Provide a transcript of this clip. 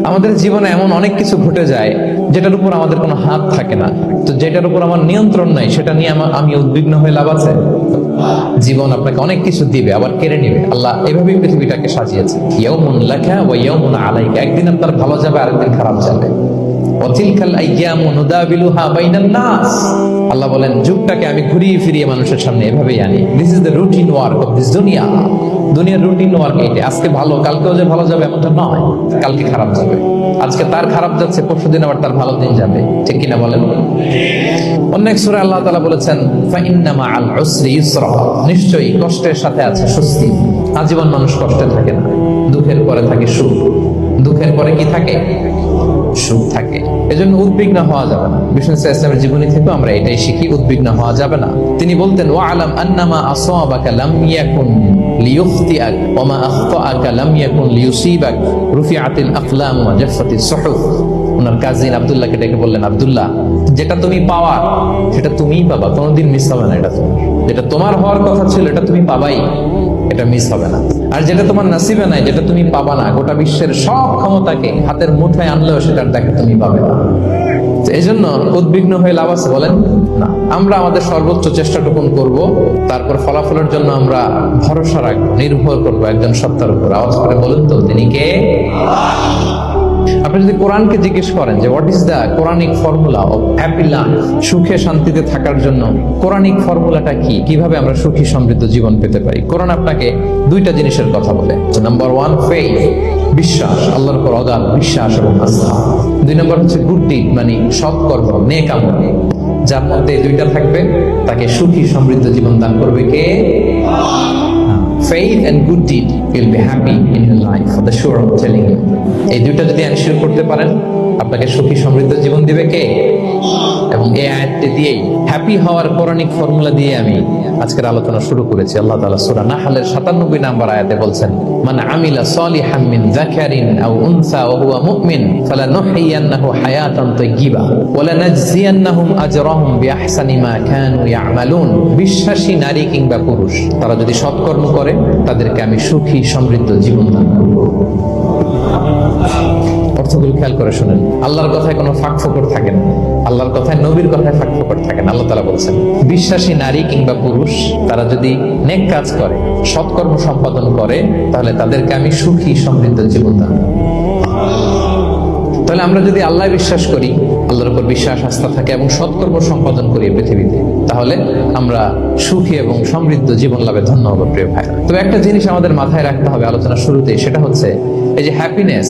আমাদের জীবনে এমন অনেক কিছু ঘটে যায় যেটার উপর আমাদের কোনো হাত থাকে না, তো যেটার উপর আমার নিয়ন্ত্রণ নাই সেটা নিয়ে আমি উদ্বিগ্ন হয়ে লাভ আছে? জীবন আপনাকে অনেক কিছু দিবে আবার কেড়ে নিবে। আল্লাহ এভাবেই পৃথিবীটাকে সাজিয়েছে, ইয়াউমুন লাকা ওয়া ইয়াউমুন আলাইকা, একদিন আপনার ভালো যাবে আরেকদিন খারাপ যাবে। ওয়াতিলকাল আইয়ামু নুদাবিলুহা বাইনান নাস, আল্লাহ বলেন যুগটাকে আমি ঘুরিয়ে ফিরিয়ে মানুষের সামনে এভাবেই আনি। This is the routine work of this দুনিয়া। দুনিয়ার রুটিন ওয়ার্ক এইটা। আজকে ভালো, কালকেও যে ভালো যাবে এমনটা নয়, কালকে খারাপ যাবে। আজকে তার খারাপ যাচ্ছে, পরশুদিন আবার তার ভালো দিন যাবে, ঠিক কিনা বলেন? অন্য এক সূরায় আল্লাহ তাআলা বলেছেন ফাইন্না মাআল উসরি ইউসরা, নিশ্চয়ই কষ্টের সাথে আছে স্বস্তি। আজীবন মানুষ কষ্টে থাকে না, দুঃখের পরে থাকে সুখ, দুঃখের পরে কি থাকে? সুখ থাকে। এজন্য উদ্বিগ্ন হওয়া যাবে না। বিষ্ণু ইসলামের জীবনী থেকে আমরা এটাই শিখি, উদ্বিগ্ন হওয়া যাবে না। তিনি বলতেন ওয়ালাম আন্নামা আসাবাকা লাম ইয়াকুন লিয়ুখতিআক ওয়া মা আখতাআকা লাম ইয়াকুন লিয়ুসিবাক রুফিআতিল আকলাম ওয়া জাফফাতিস সুহুফ। ওনার কাজিন আব্দুল্লাহকে ডেকে বললেন, আব্দুল্লাহ, যেটা তুমি পাওয়ার সেটা তুমিই পাবা, কোনোদিন মিস হবে না। এটা তোমার, যেটা তোমার হওয়ার কথা ছিল এটা তুমি পাবাই, এটা মিস হবে না। আর যেটা তোমার নসিবে নাই, যেটা তুমি পাবা না, গোটা বিশ্বের সব ক্ষমতাকে হাতের মুঠোয় আনলেও সেটার দেখা তুমি পাবে না। এই জন্য উদ্বিগ্ন হয়ে লাভ আছে বলেন না। আমরা আমাদের সর্বোচ্চ চেষ্টাটুকুন করব, তারপর ফলাফলের জন্য আমরা ভরসা রাখবো, নির্ভর করবো একজন সত্তার উপর। আওয়াজ করে বলুন তো, তিনি কে? আপনি যদি কোরআনকে জিজ্ঞেস করেন যে what is the Quranic formula of happy life, সুখে শান্তিতে থাকার জন্য কোরআনিক ফর্মুলাটা কি, কিভাবে আমরা সুখী সমৃদ্ধ জীবন পেতে পারি, কোরআন আপনাকে দুইটা জিনিসের কথা বলে। নাম্বার ওয়ান, ফেইথ, বিশ্বাস, আল্লাহর উপর অগাধ বিশ্বাস এবং আস্থা। দুই নম্বর হচ্ছে গুড ডিড, মানে সৎকর্ম, নেক আমল। যার মধ্যে এই দুইটা থাকবে তাকে সুখী সমৃদ্ধ জীবন দান করবে কে? Faith and good deed will be happy in your life, for the sure I'm telling you. এই দুইটা যদি এনশিওর করতে পারেন, আপনাকে সুখী সমৃদ্ধ জীবন দিবে কে? এবং এই আয়াতটি দিয়েই, হ্যাপি হওয়ার কোরআনিক ফর্মুলা দিয়ে আমি আজকের আলোচনা শুরু করেছি। আল্লাহ তাআলা সূরা নাহলের 97 নম্বর আয়াতে বলছেন, মান আমিলা সলিহান মিন যাকারিন আও উনসা ওয়া হুয়া মুমিন ফালানুহইয়ান্নাহু হায়াতান তাইয়্যিবা ওয়া লানাজজিয়ান্নাহুম আজরাহুম বিআহসানি মা কানু ইয়ামালুন। বিশ্বাসী নারী কিংবা পুরুষ, তারা যদি সৎকর্ম করে তাদেরকে আমি সুখী সমৃদ্ধ জীবন দান করব। অর্থগুলো খেয়াল করে শুনেন। আল্লাহর কথায় কোনো ফাঁক ফোকর থাকে না, আল্লাহর কথায়, নবীর কথায় ফাঁক ফোকর থাকে না। আল্লাহ তাআলা বলছেন বিশ্বাসী নারী কিংবা পুরুষ তারা যদি নেক কাজ করে, সৎকর্ম সম্পাদন করে, তাহলে তাদেরকে আমি সুখী সমৃদ্ধ জীবন দান করব। তাহলে আমরা যদি আল্লাহ বিশ্বাস করি, আল্লাহর উপর বিশ্বাস আস্থা থাকে এবং সৎকর্ম সম্পাদন করি পৃথিবীতে, তাহলে আমরা সুখী এবং সমৃদ্ধ জীবন লাভে ধন্য হব প্রিয় ভাই। তবে একটা জিনিস আমাদের মাথায় রাখতে হবে আলোচনা শুরুতেই, সেটা হচ্ছে এই যে হ্যাপিনেস,